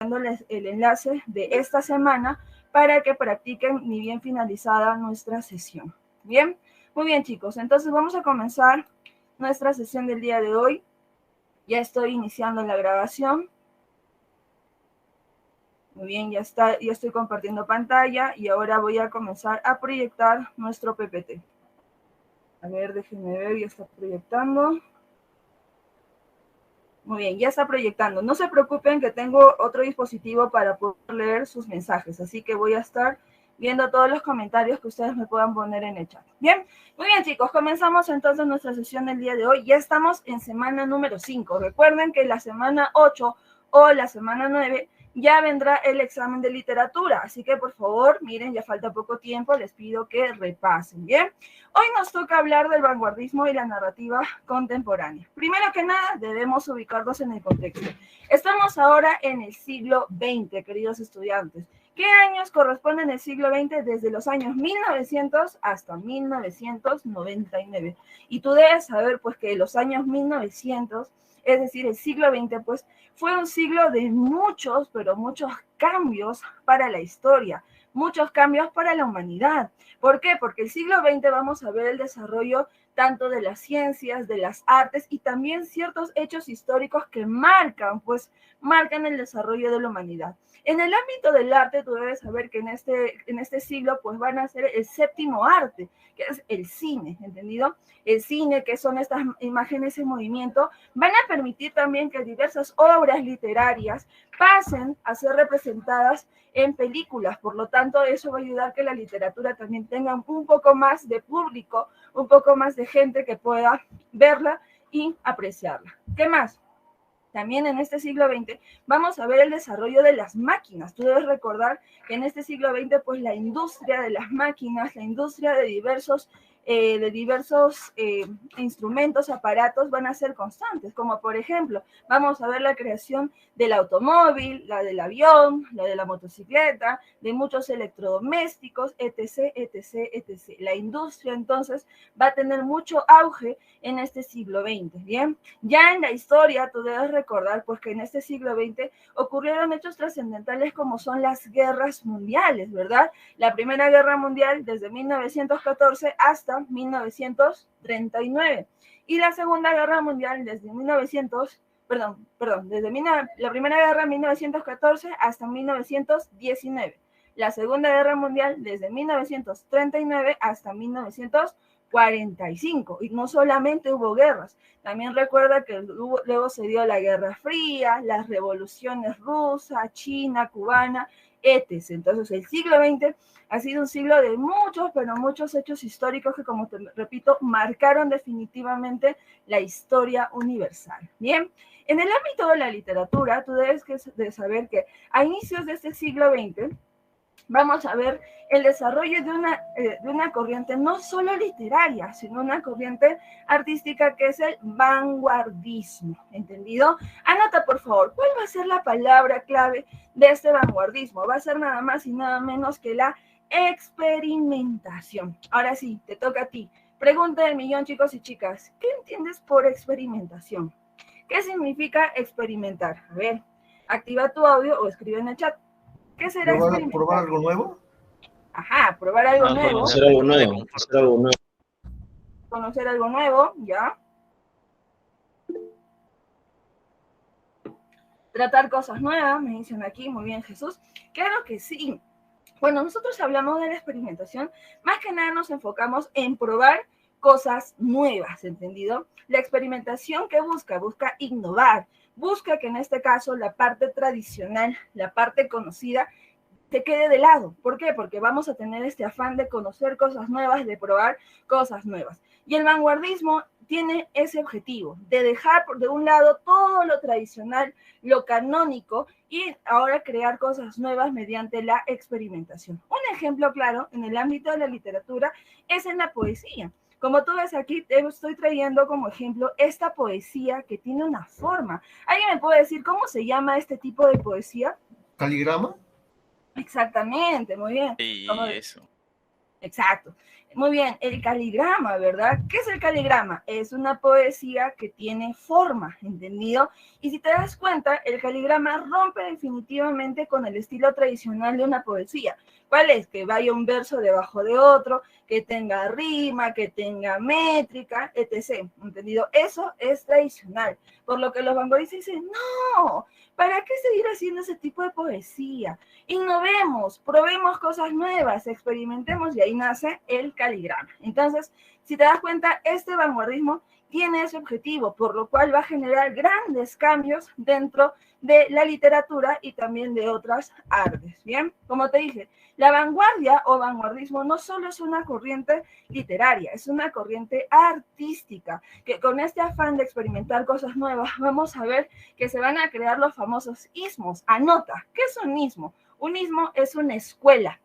dándoles el enlace de esta semana para que practiquen ni bien finalizada nuestra sesión. Bien, muy bien chicos, entonces vamos a comenzar nuestra sesión del día de hoy. Ya estoy iniciando la grabación. Muy bien, ya estoy compartiendo pantalla y ahora voy a comenzar a proyectar nuestro PPT. A ver, déjenme ver, ya está proyectando. Muy bien, ya está proyectando. No se preocupen que tengo otro dispositivo para poder leer sus mensajes, así que voy a estar viendo todos los comentarios que ustedes me puedan poner en el chat. Bien, muy bien chicos, comenzamos entonces nuestra sesión del día de hoy. Ya estamos en semana número 5. Recuerden que la semana 8 o la semana 9 ya vendrá el examen de literatura, así que por favor, miren, ya falta poco tiempo, les pido que repasen, ¿bien? Hoy nos toca hablar del vanguardismo y la narrativa contemporánea. Primero que nada, debemos ubicarnos en el contexto. Estamos ahora en el siglo XX, queridos estudiantes. ¿Qué años corresponden al siglo XX? Desde los años 1900 hasta 1999. Y tú debes saber, pues, que los años 1900, es decir, el siglo XX, pues, fue un siglo de muchos, pero muchos cambios para la historia, muchos cambios para la humanidad. ¿Por qué? Porque el siglo XX vamos a ver el desarrollo tanto de las ciencias, de las artes y también ciertos hechos históricos que marcan el desarrollo de la humanidad. En el ámbito del arte, tú debes saber que en este siglo, pues van a ser el séptimo arte, que es el cine, ¿entendido? El cine, que son estas imágenes en movimiento, van a permitir también que diversas obras literarias pasen a ser representadas en películas. Por lo tanto, eso va a ayudar a que la literatura también tenga un poco más de público, un poco más de gente que pueda verla y apreciarla. ¿Qué más? También en este siglo XX vamos a ver el desarrollo de las máquinas. Tú debes recordar que en este siglo XX, pues la industria de las máquinas, la industria de diversos instrumentos, aparatos van a ser constantes, como por ejemplo, vamos a ver la creación del automóvil, la del avión, la de la motocicleta, de muchos electrodomésticos, etc., etc., etc. La industria entonces va a tener mucho auge en este siglo XX, ¿bien? Ya en la historia tú debes recordar pues que en este siglo XX ocurrieron hechos trascendentales como son las guerras mundiales, ¿verdad? La Primera Guerra Mundial desde 1914 hasta 1939 y la Segunda Guerra Mundial desde la Primera Guerra 1914 hasta 1919. La Segunda Guerra Mundial desde 1939 hasta 1945. Y no solamente hubo guerras, también recuerda que luego se dio la Guerra Fría, las revoluciones rusa, china, cubana, etc. Entonces el siglo XX ha sido un siglo de muchos, pero muchos hechos históricos que, como te repito, marcaron definitivamente la historia universal. Bien, en el ámbito de la literatura, tú debes saber que a inicios de este siglo XX, vamos a ver el desarrollo de una corriente no solo literaria, sino una corriente artística que es el vanguardismo, ¿entendido? Anota, por favor, ¿cuál va a ser la palabra clave de este vanguardismo? Va a ser nada más y nada menos que la experimentación. Ahora sí, te toca a ti. Pregunta del millón, chicos y chicas, ¿qué entiendes por experimentación? ¿Qué significa experimentar? A ver, activa tu audio o escribe en el chat. ¿Qué será experimentar? ¿Probar algo nuevo? Ajá, probar algo nuevo. Conocer algo nuevo. Conocer algo nuevo, ¿ya? Tratar cosas nuevas, me dicen aquí, muy bien, Jesús. Claro que sí. Cuando nosotros hablamos de la experimentación, más que nada nos enfocamos en probar cosas nuevas, ¿entendido? La experimentación, ¿qué busca? Busca innovar. Busca que en este caso la parte tradicional, la parte conocida, te quede de lado. ¿Por qué? Porque vamos a tener este afán de conocer cosas nuevas, de probar cosas nuevas. Y el vanguardismo tiene ese objetivo, de dejar de un lado todo lo tradicional, lo canónico, y ahora crear cosas nuevas mediante la experimentación. Un ejemplo claro en el ámbito de la literatura es en la poesía. Como tú ves aquí, te estoy trayendo como ejemplo esta poesía que tiene una forma. ¿Alguien me puede decir cómo se llama este tipo de poesía? ¿Caligrama? Exactamente, muy bien. Y eso. Exacto. Muy bien, el caligrama, ¿verdad? ¿Qué es el caligrama? Es una poesía que tiene forma, ¿entendido? Y si te das cuenta, el caligrama rompe definitivamente con el estilo tradicional de una poesía. ¿Cuál es? Que vaya un verso debajo de otro, que tenga rima, que tenga métrica, etc. ¿Entendido? Eso es tradicional. Por lo que los vanguardistas dicen, no, ¿para qué seguir haciendo ese tipo de poesía? Innovemos, probemos cosas nuevas, experimentemos y ahí nace el caligrama. Entonces, si te das cuenta, este vanguardismo tiene ese objetivo, por lo cual va a generar grandes cambios dentro de la literatura y también de otras artes. Bien, como te dije, la vanguardia o vanguardismo no solo es una corriente literaria, es una corriente artística, que con este afán de experimentar cosas nuevas, vamos a ver que se van a crear los famosos ismos. Anota, ¿qué es un ismo? Un ismo es una escuela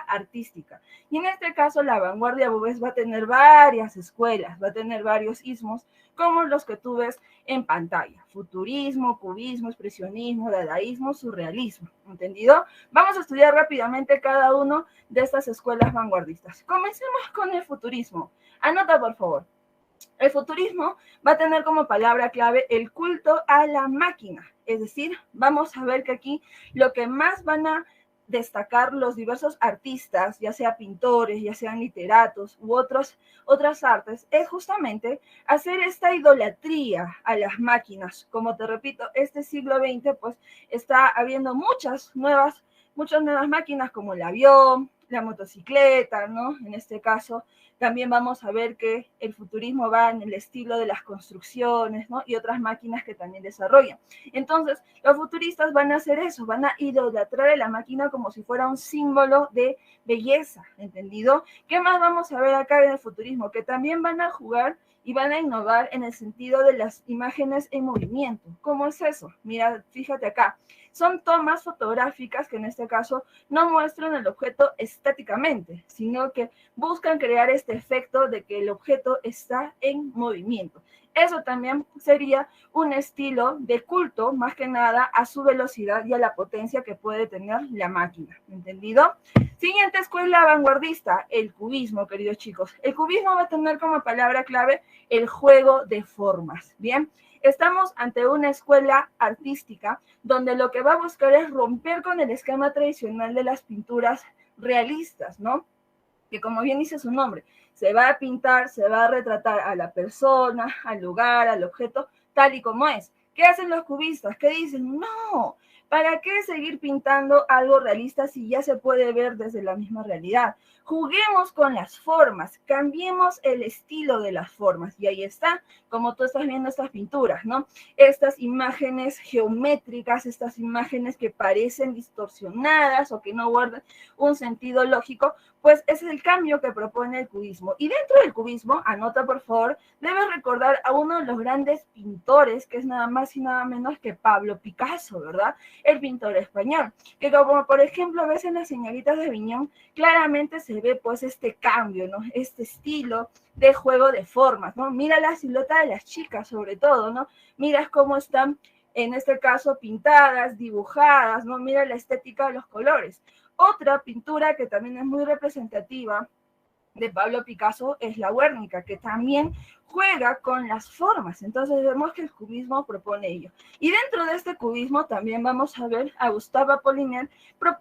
artística. Y en este caso, la vanguardia ves, va a tener varias escuelas, va a tener varios ismos, como los que tú ves en pantalla. Futurismo, cubismo, expresionismo, dadaísmo, surrealismo. ¿Entendido? Vamos a estudiar rápidamente cada uno de estas escuelas vanguardistas. Comencemos con el futurismo. Anota, por favor. El futurismo va a tener como palabra clave el culto a la máquina. Es decir, vamos a ver que aquí lo que más van a destacar los diversos artistas, ya sea pintores, ya sean literatos u otras artes, es justamente hacer esta idolatría a las máquinas. Como te repito, este siglo XX pues está habiendo muchas nuevas máquinas como el avión, la motocicleta, ¿no? En este caso, también vamos a ver que el futurismo va en el estilo de las construcciones, ¿no? Y otras máquinas que también desarrollan. Entonces, los futuristas van a hacer eso, van a idolatrar a la máquina como si fuera un símbolo de belleza, ¿entendido? ¿Qué más vamos a ver acá en el futurismo? Que también van a jugar y van a innovar en el sentido de las imágenes en movimiento. ¿Cómo es eso? Mira, fíjate acá. Son tomas fotográficas que en este caso no muestran el objeto estáticamente, sino que buscan crear este efecto de que el objeto está en movimiento. Eso también sería un estilo de culto, más que nada, a su velocidad y a la potencia que puede tener la máquina. ¿Entendido? Siguiente escuela vanguardista, el cubismo, queridos chicos. El cubismo va a tener como palabra clave el juego de formas. Bien, estamos ante una escuela artística donde lo que va a buscar es romper con el esquema tradicional de las pinturas realistas, ¿no? Que como bien dice su nombre, se va a pintar, se va a retratar a la persona, al lugar, al objeto, tal y como es. ¿Qué hacen los cubistas? ¿Qué dicen? No, ¿para qué seguir pintando algo realista si ya se puede ver desde la misma realidad? Juguemos con las formas, cambiemos el estilo de las formas. Y ahí está, como tú estás viendo estas pinturas, ¿no? Estas imágenes geométricas, estas imágenes que parecen distorsionadas o que no guardan un sentido lógico, pues ese es el cambio que propone el cubismo. Y dentro del cubismo, anota por favor, debes recordar a uno de los grandes pintores, que es nada más y nada menos que Pablo Picasso, ¿verdad? El pintor español, que como por ejemplo ves en las señoritas de Aviñón, claramente se ve pues este cambio, ¿no? Este estilo de juego de formas, ¿no? Mira la silueta de las chicas sobre todo, ¿no? Miras cómo están, en este caso, pintadas, dibujadas, ¿no? Mira la estética de los colores. Otra pintura que también es muy representativa de Pablo Picasso es la Guernica, que también juega con las formas. Entonces vemos que el cubismo propone ello. Y dentro de este cubismo también vamos a ver a Gustave Apollinaire,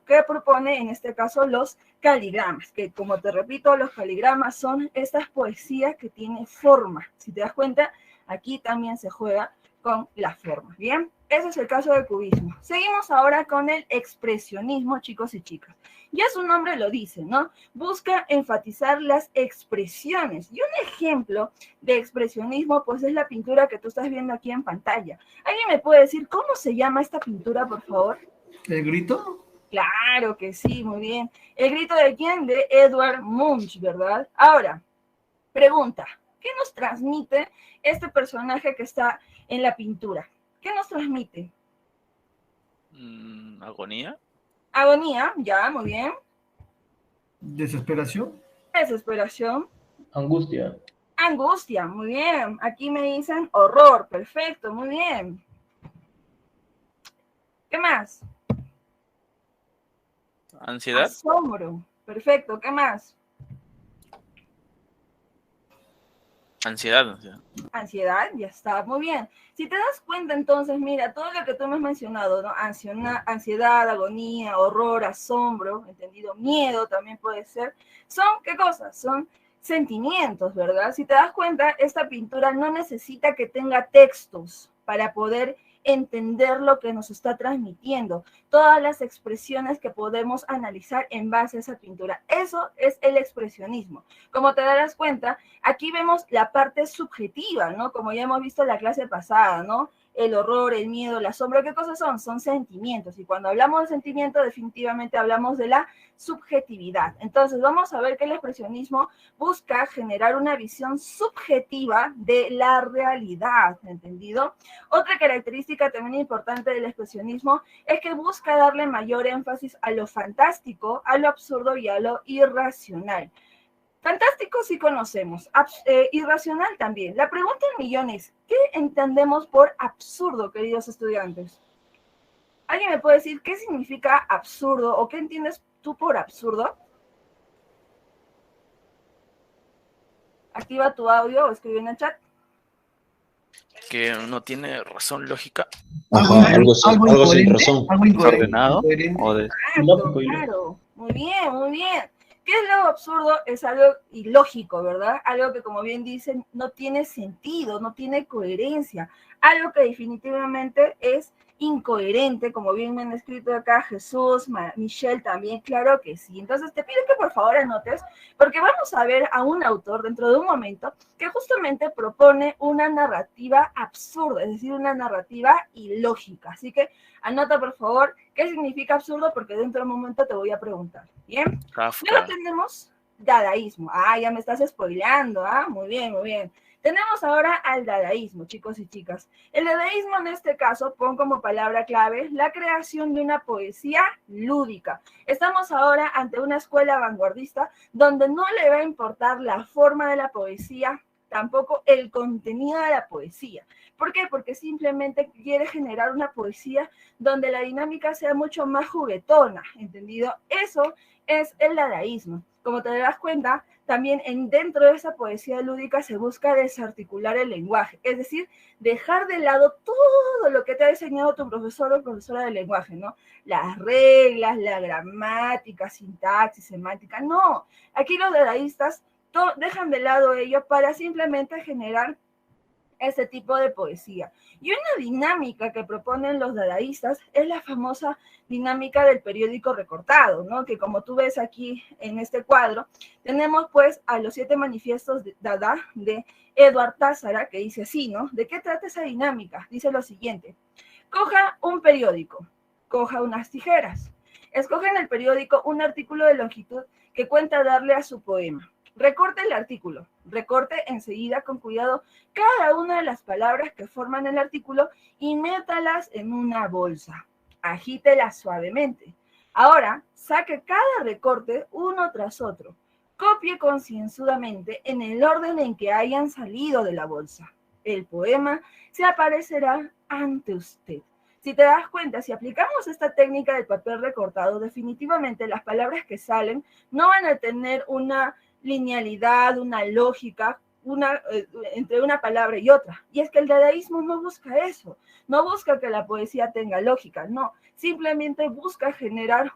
que propone en este caso los caligramas, que como te repito, los caligramas son estas poesías que tienen forma. Si te das cuenta, aquí también se juega con las formas. Bien, ese es el caso del cubismo. Seguimos ahora con el expresionismo, chicos y chicas. Ya su nombre lo dice, ¿no? Busca enfatizar las expresiones. Y un ejemplo de expresionismo, pues es la pintura que tú estás viendo aquí en pantalla. ¿Alguien me puede decir cómo se llama esta pintura, por favor? ¿El grito? Claro que sí, muy bien. ¿El grito de quién? De Edvard Munch, ¿verdad? Ahora, pregunta, ¿qué nos transmite este personaje que está en la pintura? ¿Qué nos transmite? ¿Agonía? Agonía, ya, muy bien. ¿Desesperación? Desesperación. Angustia. Angustia, muy bien. Aquí me dicen horror, perfecto, muy bien. ¿Qué más? ¿Ansiedad? Asombro, perfecto, ¿qué más? Ansiedad. Ansiedad, ya está, muy bien. Si te das cuenta, entonces, mira, todo lo que tú me has mencionado, ¿no? Ansiedad, agonía, horror, asombro, ¿entendido? Miedo también puede ser. ¿Son qué cosas? Son sentimientos, ¿verdad? Si te das cuenta, esta pintura no necesita que tenga textos para poder entender lo que nos está transmitiendo, todas las expresiones que podemos analizar en base a esa pintura. Eso es el expresionismo. Como te darás cuenta, aquí vemos la parte subjetiva, ¿no? Como ya hemos visto en la clase pasada, ¿no? El horror, el miedo, el asombro, ¿qué cosas son? Son sentimientos. Y cuando hablamos de sentimiento, definitivamente hablamos de la subjetividad. Entonces, vamos a ver que el expresionismo busca generar una visión subjetiva de la realidad, ¿entendido? Otra característica también importante del expresionismo es que busca darle mayor énfasis a lo fantástico, a lo absurdo y a lo irracional. Fantástico sí conocemos, irracional también. La pregunta del millón es, ¿qué entendemos por absurdo, queridos estudiantes? ¿Alguien me puede decir qué significa absurdo o qué entiendes tú por absurdo? Activa tu audio o escribe en el chat. Que no tiene razón lógica. Ajá, algo sin razón. Algo Desordenado. Claro. Muy bien, muy bien. ¿Qué es lo absurdo? Es algo ilógico, ¿verdad? Algo que, como bien dicen, no tiene sentido, no tiene coherencia. Algo que definitivamente es incoherente, como bien me han escrito acá Jesús, Michelle también, claro que sí. Entonces te pido que por favor anotes, porque vamos a ver a un autor dentro de un momento que justamente propone una narrativa absurda, es decir, una narrativa ilógica. Así que anota por favor qué significa absurdo, porque dentro de un momento te voy a preguntar. ¿Bien? Luego tenemos dadaísmo. Ah, ya me estás spoileando. Ah, muy bien, muy bien. Tenemos ahora al dadaísmo, chicos y chicas. El dadaísmo en este caso, pon como palabra clave la creación de una poesía lúdica. Estamos ahora ante una escuela vanguardista donde no le va a importar la forma de la poesía, tampoco el contenido de la poesía. ¿Por qué? Porque simplemente quiere generar una poesía donde la dinámica sea mucho más juguetona, ¿entendido? Eso es el dadaísmo. Como te das cuenta, también dentro de esa poesía lúdica se busca desarticular el lenguaje, es decir, dejar de lado todo lo que te ha enseñado tu profesor o profesora de lenguaje, ¿no? Las reglas, la gramática, sintaxis, semántica, no. Aquí los dadaístas dejan de lado ello para simplemente generar este tipo de poesía. Y una dinámica que proponen los dadaístas es la famosa dinámica del periódico recortado, ¿no? Que como tú ves aquí en este cuadro, tenemos pues a los 7 manifiestos de Dada de Edward Tázara, que dice así, ¿no? ¿De qué trata esa dinámica? Dice lo siguiente: coja un periódico, coja unas tijeras, escoge en el periódico un artículo de longitud que cuenta darle a su poema. Recorte el artículo, recorte enseguida con cuidado cada una de las palabras que forman el artículo y métalas en una bolsa. Agítelas suavemente. Ahora, saque cada recorte uno tras otro. Copie concienzudamente en el orden en que hayan salido de la bolsa. El poema se aparecerá ante usted. Si te das cuenta, si aplicamos esta técnica del papel recortado, definitivamente las palabras que salen no van a tener una linealidad, una lógica, entre una palabra y otra. Y es que el dadaísmo no busca eso, no busca que la poesía tenga lógica, no, simplemente busca generar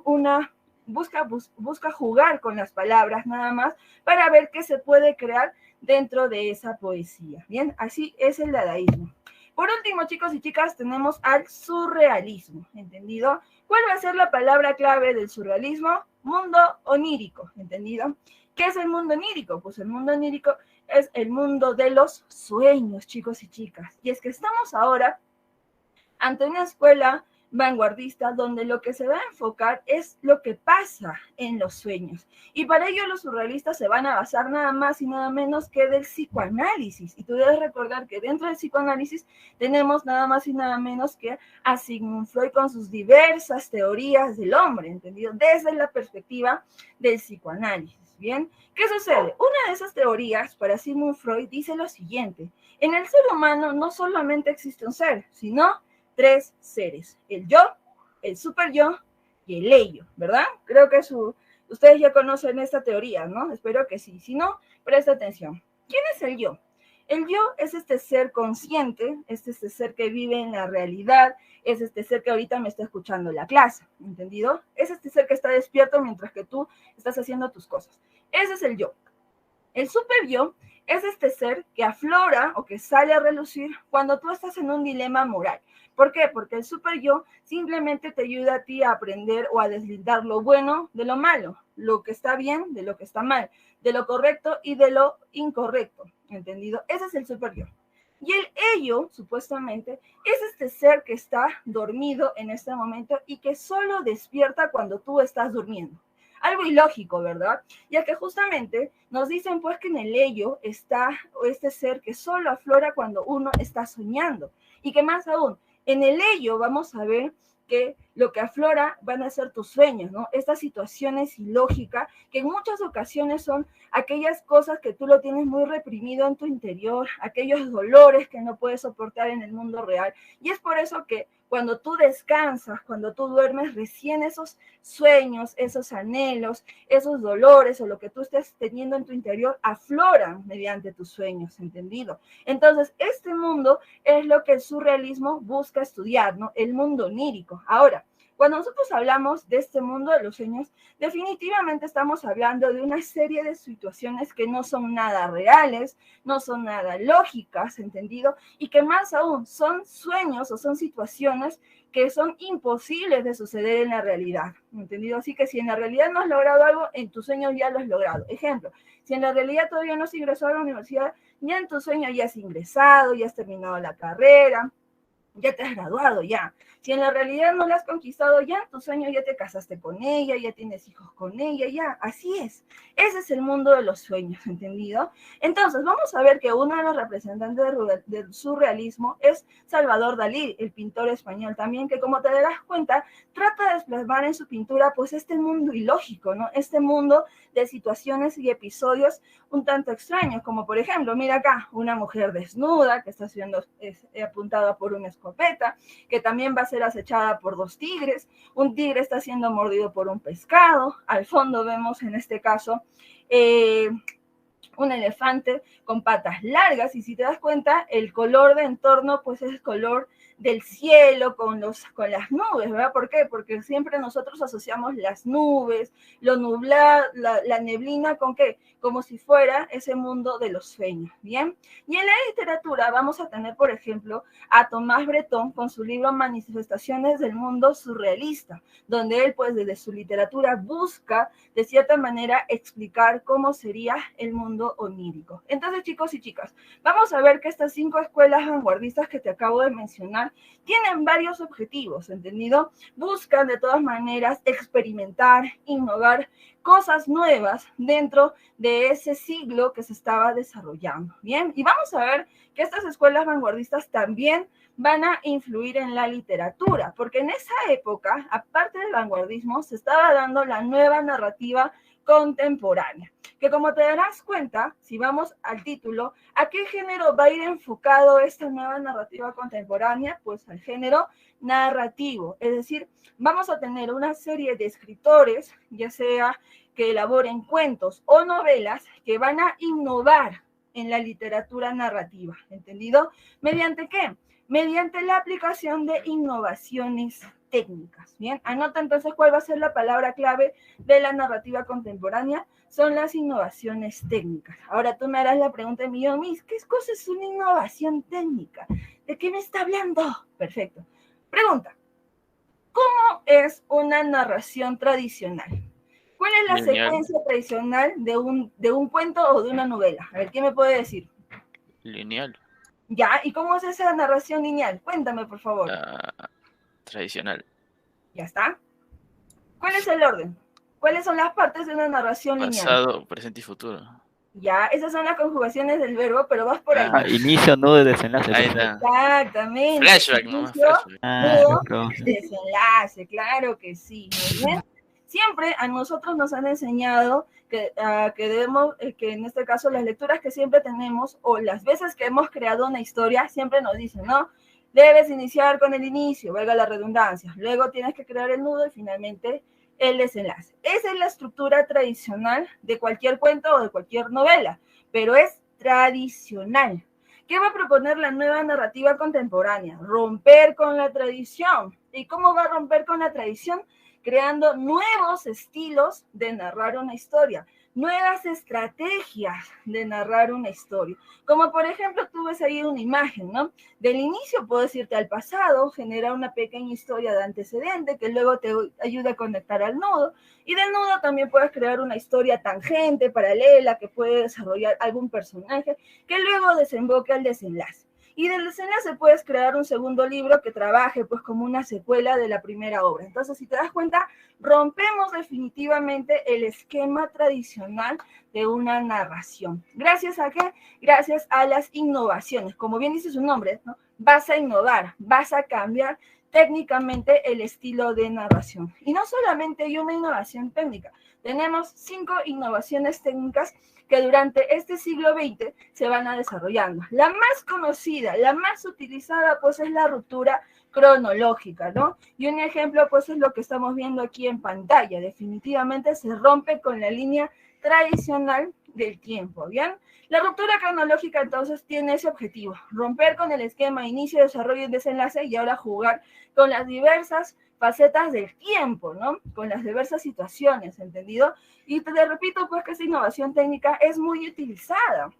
busca jugar con las palabras nada más para ver qué se puede crear dentro de esa poesía. Bien, así es el dadaísmo. Por último, chicos y chicas, tenemos al surrealismo, ¿entendido? ¿Cuál va a ser la palabra clave del surrealismo? Mundo onírico, ¿entendido? ¿Qué es el mundo onírico? Pues el mundo onírico es el mundo de los sueños, chicos y chicas. Y es que estamos ahora ante una escuela vanguardista donde lo que se va a enfocar es lo que pasa en los sueños. Y para ello los surrealistas se van a basar nada más y nada menos que del psicoanálisis. Y tú debes recordar que dentro del psicoanálisis tenemos nada más y nada menos que a Sigmund Freud con sus diversas teorías del hombre, ¿entendido? Desde la perspectiva del psicoanálisis. Bien, ¿qué sucede? Una de esas teorías para Sigmund Freud dice lo siguiente: en el ser humano no solamente existe un ser, sino 3 seres: el yo, el super yo y el ello, ¿verdad? Creo que ustedes ya conocen esta teoría, ¿no? Espero que sí. Si no, presta atención. ¿Quién es el yo? El yo es este ser consciente, es este ser que vive en la realidad, es este ser que ahorita me está escuchando en la clase, ¿entendido? Es este ser que está despierto mientras que tú estás haciendo tus cosas. Ese es el yo. El super yo es este ser que aflora o que sale a relucir cuando tú estás en un dilema moral. ¿Por qué? Porque el super yo simplemente te ayuda a ti a aprender o a deslindar lo bueno de lo malo, lo que está bien de lo que está mal, de lo correcto y de lo incorrecto, ¿entendido? Ese es el super yo. Y el ello, supuestamente, es este ser que está dormido en este momento y que solo despierta cuando tú estás durmiendo. Algo ilógico, ¿verdad? Ya que justamente nos dicen pues que en el ello está este ser que solo aflora cuando uno está soñando. Y que más aún, en el ello vamos a ver que lo que aflora van a ser tus sueños, ¿no? Estas situaciones ilógicas que en muchas ocasiones son aquellas cosas que tú lo tienes muy reprimido en tu interior, aquellos dolores que no puedes soportar en el mundo real. Y es por eso que cuando tú descansas, cuando tú duermes, recién esos sueños, esos anhelos, esos dolores o lo que tú estés teniendo en tu interior afloran mediante tus sueños, ¿entendido? Entonces, este mundo es lo que el surrealismo busca estudiar, ¿no? El mundo onírico. Ahora, cuando nosotros hablamos de este mundo de los sueños, definitivamente estamos hablando de una serie de situaciones que no son nada reales, no son nada lógicas, ¿entendido? Y que más aún son sueños o son situaciones que son imposibles de suceder en la realidad, ¿entendido? Así que si en la realidad no has logrado algo, en tus sueños ya lo has logrado. Ejemplo, si en la realidad todavía no has ingresado a la universidad, ya en tu sueño ya has ingresado, ya has terminado la carrera, ya te has graduado, ya. Si en la realidad no la has conquistado, ya en tu sueño ya te casaste con ella, ya tienes hijos con ella, ya. Así es. Ese es el mundo de los sueños, ¿entendido? Entonces, vamos a ver que uno de los representantes del surrealismo es Salvador Dalí, el pintor español también, que como te darás cuenta, trata de plasmar en su pintura, pues, este mundo ilógico, ¿no? Este mundo de situaciones y episodios un tanto extraños, como por ejemplo, mira acá, una mujer desnuda que está siendo apuntada por una escopeta, que también va a ser acechada por dos tigres, un tigre está siendo mordido por un pescado, al fondo vemos en este caso un elefante con patas largas, y si te das cuenta, el color de entorno pues es el color del cielo con las nubes, ¿verdad? ¿Por qué? Porque siempre nosotros asociamos las nubes, lo nublado, la neblina, ¿con qué? Como si fuera ese mundo de los sueños, ¿bien? Y en la literatura vamos a tener, por ejemplo, a Tomás Bretón con su libro Manifestaciones del Mundo Surrealista, donde él, pues, desde su literatura busca, de cierta manera, explicar cómo sería el mundo onírico. Entonces, chicos y chicas, vamos a ver que estas 5 escuelas vanguardistas que te acabo de mencionar tienen varios objetivos, ¿entendido? Buscan de todas maneras experimentar, innovar cosas nuevas dentro de ese siglo que se estaba desarrollando, ¿bien? Y vamos a ver que estas escuelas vanguardistas también van a influir en la literatura, porque en esa época, aparte del vanguardismo, se estaba dando la nueva narrativa contemporánea, que como te darás cuenta, si vamos al título, ¿a qué género va a ir enfocado esta nueva narrativa contemporánea? Pues al género narrativo, es decir, vamos a tener una serie de escritores, ya sea que elaboren cuentos o novelas, que van a innovar en la literatura narrativa, ¿entendido? ¿Mediante qué? Mediante la aplicación de innovaciones técnicas, ¿bien? Anota entonces cuál va a ser la palabra clave de la narrativa contemporánea, son las innovaciones técnicas. Ahora tú me harás la pregunta de millón, ¿qué cosa es una innovación técnica? ¿De qué me está hablando? Perfecto. Pregunta, ¿cómo es una narración tradicional? ¿Cuál es la Lineal. secuencia tradicional de un cuento o de una novela? A ver, ¿quién me puede decir? Lineal. Ya, ¿y cómo es esa narración lineal? Cuéntame, por favor. Tradicional. ¿Ya está? ¿Cuál es el orden? ¿Cuáles son las partes de una narración lineal? Pasado, presente y futuro. Ya, esas son las conjugaciones del verbo, pero vas por ahí. Inicio, nudo y desenlace. Ahí está. Exactamente. Flashback, ¿no? Inicio, Flashback. nudo, desenlace, claro que sí. Muy bien. Siempre a nosotros nos han enseñado que debemos, que en este caso las lecturas que siempre tenemos o las veces que hemos creado una historia, siempre nos dicen, ¿no? Debes iniciar con el inicio, valga la redundancia. Luego tienes que crear el nudo y finalmente el desenlace. Esa es la estructura tradicional de cualquier cuento o de cualquier novela, pero es tradicional. ¿Qué va a proponer la nueva narrativa contemporánea? Romper con la tradición. ¿Y cómo va a romper con la tradición? Creando nuevos estilos de narrar una historia, nuevas estrategias de narrar una historia. Como por ejemplo, tú ves ahí una imagen, ¿no? Del inicio puedes irte al pasado, generar una pequeña historia de antecedente que luego te ayuda a conectar al nudo, y del nudo también puedes crear una historia tangente, paralela, que puede desarrollar algún personaje, que luego desemboque al desenlace. Y del desenlace puedes crear un segundo libro que trabaje pues como una secuela de la primera obra. Entonces, si te das cuenta, rompemos definitivamente el esquema tradicional de una narración. ¿Gracias a qué? Gracias a las innovaciones. Como bien dice su nombre, ¿no? Vas a innovar, vas a cambiar técnicamente el estilo de narración. Y no solamente hay una innovación técnica, tenemos 5 innovaciones técnicas que durante este siglo XX se van a desarrollando. La más conocida, la más utilizada, pues es la ruptura cronológica, ¿no? Y un ejemplo, pues es lo que estamos viendo aquí en pantalla. Definitivamente se rompe con la línea tradicional del tiempo, ¿bien? La ruptura cronológica entonces tiene ese objetivo, romper con el esquema inicio, desarrollo y desenlace y ahora jugar con las diversas facetas del tiempo, ¿no? Con las diversas situaciones, ¿entendido? Y te repito, pues que esta innovación técnica es muy utilizada,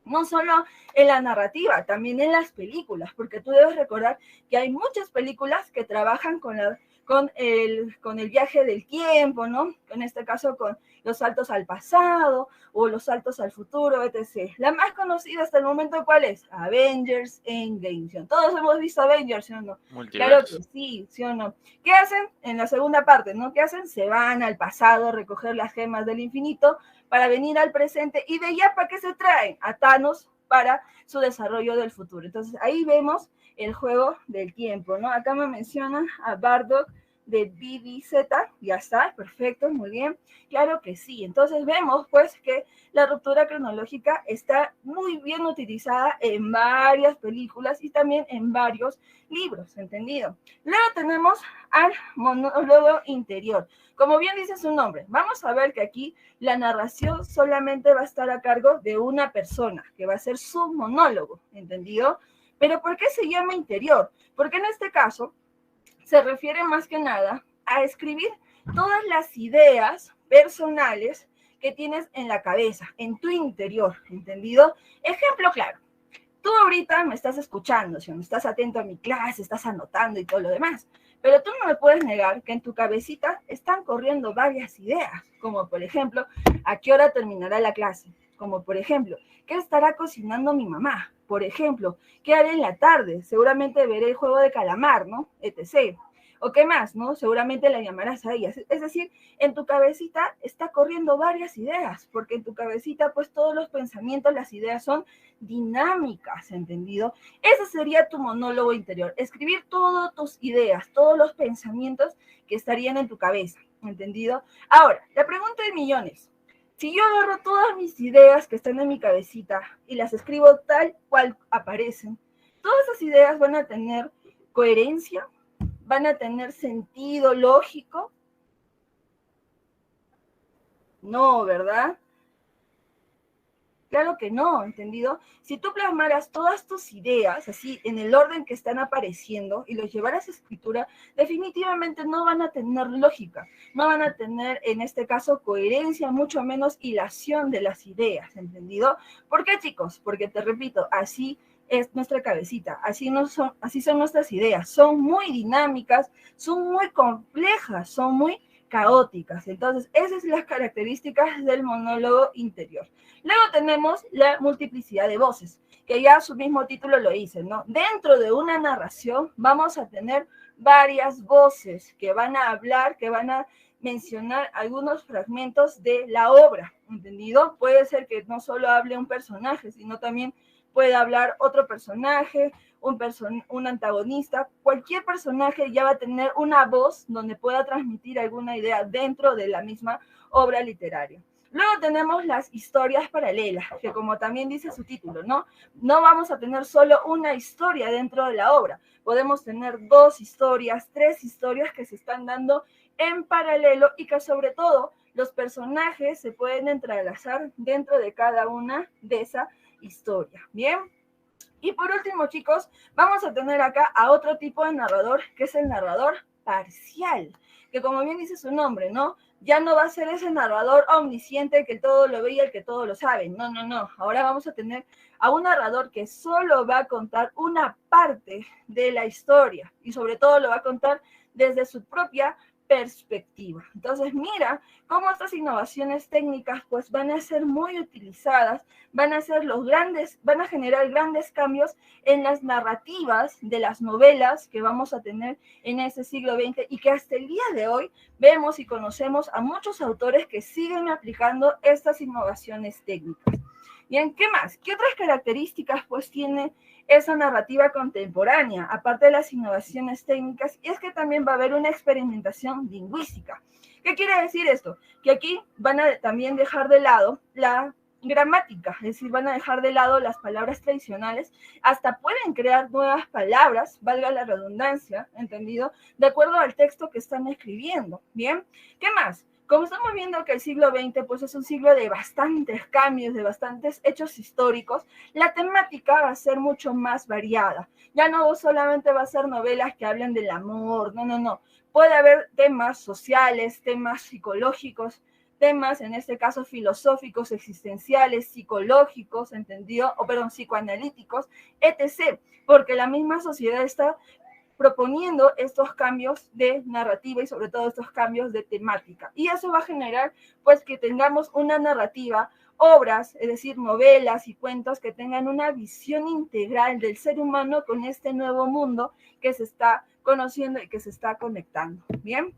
no solo en la narrativa, también en las películas, porque tú debes recordar que hay muchas películas que trabajan con el viaje del tiempo, ¿no? En este caso con los saltos al pasado o los saltos al futuro, etc. La más conocida hasta el momento, ¿cuál es? Avengers Endgame. Todos hemos visto Avengers, ¿sí o no? Claro que sí, ¿sí o no? ¿Qué hacen en la segunda parte, no? ¿Qué hacen? Se van al pasado a recoger las gemas del infinito para venir al presente y de allá para qué se traen a Thanos para su desarrollo del futuro. Entonces ahí vemos el juego del tiempo, ¿no? Acá me mencionan a Bardock de BBZ, ya está, perfecto, muy bien, claro que sí. Entonces vemos pues que la ruptura cronológica está muy bien utilizada en varias películas y también en varios libros, ¿entendido? Luego tenemos al monólogo interior. Como bien dice su nombre, vamos a ver que aquí la narración solamente va a estar a cargo de una persona, que va a ser su monólogo, ¿entendido? Pero ¿por qué se llama interior? Porque en este caso se refiere más que nada a escribir todas las ideas personales que tienes en la cabeza, en tu interior, ¿entendido? Ejemplo claro. Tú ahorita me estás escuchando, si me estás atento a mi clase, estás anotando y todo lo demás, pero tú no me puedes negar que en tu cabecita están corriendo varias ideas, como por ejemplo, ¿a qué hora terminará la clase? Como por ejemplo, ¿qué estará cocinando mi mamá? Por ejemplo, ¿qué haré en la tarde? Seguramente veré el juego de calamar, ¿no? Etc. ¿O qué más, no? Seguramente la llamarás a ella. Es decir, en tu cabecita está corriendo varias ideas, porque en tu cabecita, pues todos los pensamientos, las ideas son dinámicas, ¿entendido? Ese sería tu monólogo interior, escribir todas tus ideas, todos los pensamientos que estarían en tu cabeza, ¿entendido? Ahora, la pregunta de millones. Si yo agarro todas mis ideas que están en mi cabecita y las escribo tal cual aparecen, todas esas ideas van a tener coherencia, van a tener sentido lógico. No, ¿verdad? Claro que no, ¿entendido? Si tú plasmaras todas tus ideas así en el orden que están apareciendo y los llevaras a escritura, definitivamente no van a tener lógica, no van a tener en este caso coherencia, mucho menos hilación de las ideas, ¿entendido? ¿Por qué, chicos? Porque te repito, así es nuestra cabecita, así son nuestras ideas, son muy dinámicas, son muy complejas, son muy caóticas. Entonces, esas son las características del monólogo interior. Luego tenemos la multiplicidad de voces, que ya su mismo título lo dice, ¿no? Dentro de una narración vamos a tener varias voces que van a hablar, que van a mencionar algunos fragmentos de la obra, ¿entendido? Puede ser que no solo hable un personaje, sino también puede hablar otro personaje, un antagonista, cualquier personaje ya va a tener una voz donde pueda transmitir alguna idea dentro de la misma obra literaria. Luego tenemos las historias paralelas, que como también dice su título, ¿no? No vamos a tener solo una historia dentro de la obra, podemos tener 2 historias, 3 historias que se están dando en paralelo y que sobre todo los personajes se pueden entrelazar dentro de cada una de esas historias, ¿bien? Y por último, chicos, vamos a tener acá a otro tipo de narrador, que es el narrador parcial, que como bien dice su nombre, ¿no? Ya no va a ser ese narrador omnisciente que todo lo ve y el que todo lo sabe. No, no, no. Ahora vamos a tener a un narrador que solo va a contar una parte de la historia y sobre todo lo va a contar desde su propia perspectiva. Entonces, mira cómo estas innovaciones técnicas pues van a ser muy utilizadas, van a generar grandes cambios en las narrativas de las novelas que vamos a tener en ese siglo XX y que hasta el día de hoy vemos y conocemos a muchos autores que siguen aplicando estas innovaciones técnicas. Bien, ¿qué más? ¿Qué otras características pues tiene esa narrativa contemporánea, aparte de las innovaciones técnicas? Y es que también va a haber una experimentación lingüística. ¿Qué quiere decir esto? Que aquí van a también dejar de lado la gramática, es decir, van a dejar de lado las palabras tradicionales, hasta pueden crear nuevas palabras, valga la redundancia, ¿entendido? De acuerdo al texto que están escribiendo, ¿bien? ¿Qué más? Como estamos viendo que el siglo XX pues, es un siglo de bastantes cambios, de bastantes hechos históricos, la temática va a ser mucho más variada. Ya no solamente va a ser novelas que hablen del amor, no, no, no. Puede haber temas sociales, temas psicológicos, temas, en este caso, filosóficos, existenciales, psicológicos, ¿entendido? O, perdón, psicoanalíticos, etc. Porque la misma sociedad está proponiendo estos cambios de narrativa y sobre todo estos cambios de temática. Y eso va a generar pues que tengamos una narrativa, obras, es decir, novelas y cuentos que tengan una visión integral del ser humano con este nuevo mundo que se está conociendo y que se está conectando. ¿Bien?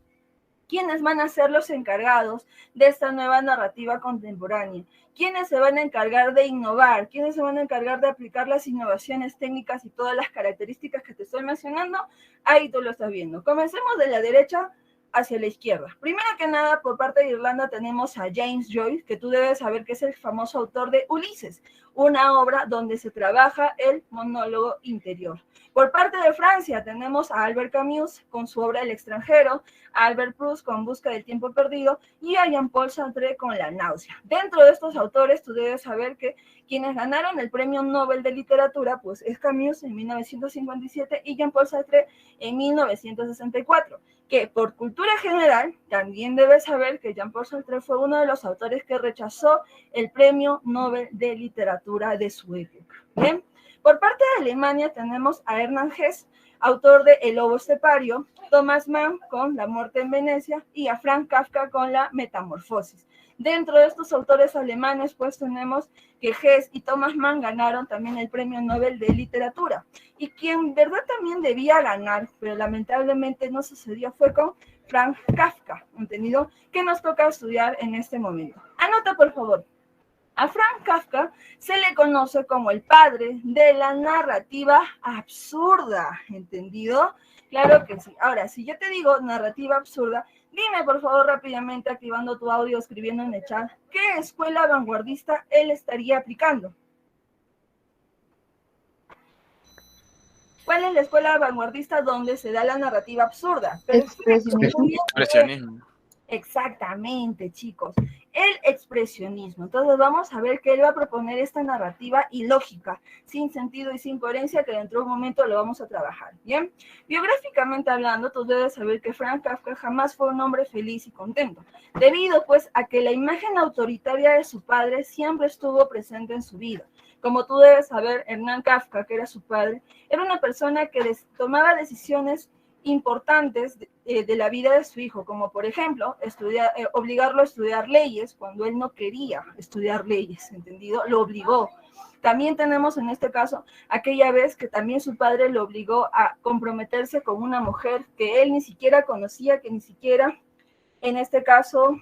¿Quiénes van a ser los encargados de esta nueva narrativa contemporánea? ¿Quiénes se van a encargar de innovar? ¿Quiénes se van a encargar de aplicar las innovaciones técnicas y todas las características que te estoy mencionando? Ahí tú lo estás viendo. Comencemos de la derecha hacia la izquierda. Primero que nada, por parte de Irlanda tenemos a James Joyce, que tú debes saber que es el famoso autor de Ulises, una obra donde se trabaja el monólogo interior. Por parte de Francia tenemos a Albert Camus con su obra El extranjero, a Albert Proust con Busca del tiempo perdido y a Jean-Paul Sartre con La náusea. Dentro de estos autores tú debes saber que quienes ganaron el premio Nobel de literatura pues es Camus en 1957 y Jean-Paul Sartre en 1964, que por cultura general también debes saber que Jean-Paul Sartre fue uno de los autores que rechazó el premio Nobel de literatura de su época. ¿Bien? Por parte de Alemania tenemos a Hernán Hesse, autor de El lobo estepario, Thomas Mann con La muerte en Venecia y a Franz Kafka con La metamorfosis. Dentro de estos autores alemanes, pues tenemos que Hesse y Thomas Mann ganaron también el premio Nobel de literatura. Y quien verdad también debía ganar, pero lamentablemente no sucedió, fue con Franz Kafka, ¿entendido? Que nos toca estudiar en este momento. Anota, por favor. A Franz Kafka se le conoce como el padre de la narrativa absurda, ¿entendido? Claro que sí. Ahora, si yo te digo narrativa absurda, dime por favor rápidamente, activando tu audio, escribiendo en el chat, ¿qué escuela vanguardista él estaría aplicando? ¿Cuál es la escuela vanguardista donde se da la narrativa absurda? Expresionismo. Exactamente, chicos. El expresionismo. Entonces vamos a ver que él va a proponer esta narrativa ilógica, sin sentido y sin coherencia, que dentro de un momento lo vamos a trabajar. Bien, biográficamente hablando, tú debes saber que Franz Kafka jamás fue un hombre feliz y contento, debido pues a que la imagen autoritaria de su padre siempre estuvo presente en su vida. Como tú debes saber, Hernán Kafka, que era su padre, era una persona que tomaba decisiones importantes de la vida de su hijo, como por ejemplo, obligarlo a estudiar leyes cuando él no quería estudiar leyes, ¿entendido? Lo obligó. También tenemos en este caso aquella vez que también su padre lo obligó a comprometerse con una mujer que él ni siquiera conocía, que ni siquiera, en este caso,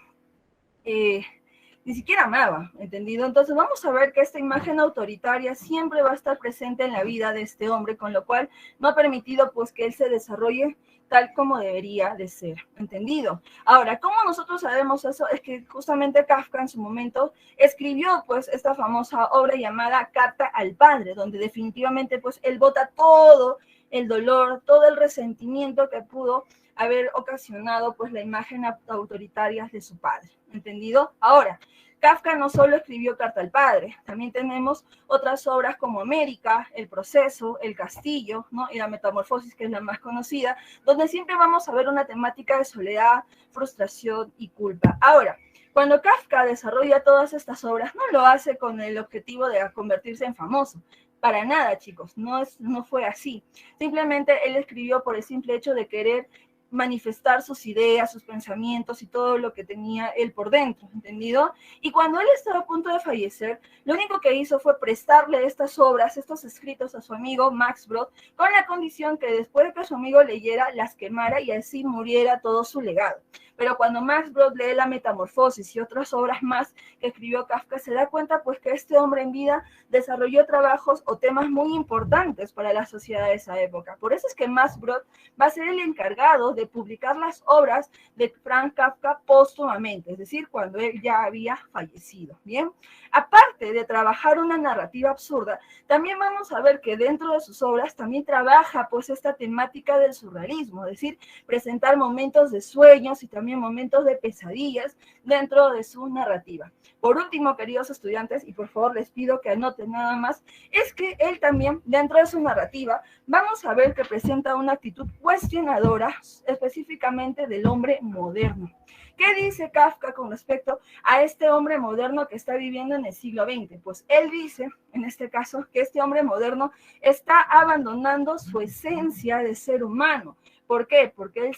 ni siquiera amaba, ¿entendido? Entonces vamos a ver que esta imagen autoritaria siempre va a estar presente en la vida de este hombre, con lo cual no ha permitido pues que él se desarrolle tal como debería de ser, ¿entendido? Ahora, ¿cómo nosotros sabemos eso? Es que justamente Kafka en su momento escribió pues esta famosa obra llamada Carta al Padre, donde definitivamente pues él bota todo el dolor, todo el resentimiento que pudo haber ocasionado pues la imagen autoritaria de su padre, ¿entendido? Ahora, Kafka no solo escribió Carta al Padre, también tenemos otras obras como América, El Proceso, El Castillo, ¿no? Y La Metamorfosis, que es la más conocida, donde siempre vamos a ver una temática de soledad, frustración y culpa. Ahora, cuando Kafka desarrolla todas estas obras, no lo hace con el objetivo de convertirse en famoso. Para nada, chicos, no fue así. Simplemente él escribió por el simple hecho de querer manifestar sus ideas, sus pensamientos y todo lo que tenía él por dentro, ¿entendido? Y cuando él estaba a punto de fallecer, lo único que hizo fue prestarle estas obras, estos escritos a su amigo Max Brod, con la condición que después de que su amigo leyera, las quemara y así muriera todo su legado. Pero cuando Max Brod lee La Metamorfosis y otras obras más que escribió Kafka, se da cuenta pues que este hombre en vida desarrolló trabajos o temas muy importantes para la sociedad de esa época. Por eso es que Max Brod va a ser el encargado de publicar las obras de Franz Kafka póstumamente, es decir, cuando él ya había fallecido. Bien, aparte de trabajar una narrativa absurda, también vamos a ver que dentro de sus obras también trabaja pues esta temática del surrealismo, es decir, presentar momentos de sueños y también momentos de pesadillas dentro de su narrativa. Por último, queridos estudiantes, y por favor les pido que anoten nada más, es que él también, dentro de su narrativa, vamos a ver que presenta una actitud cuestionadora, específicamente del hombre moderno. ¿Qué dice Kafka con respecto a este hombre moderno que está viviendo en el siglo XX? Pues él dice, en este caso, que este hombre moderno está abandonando su esencia de ser humano. ¿Por qué? Porque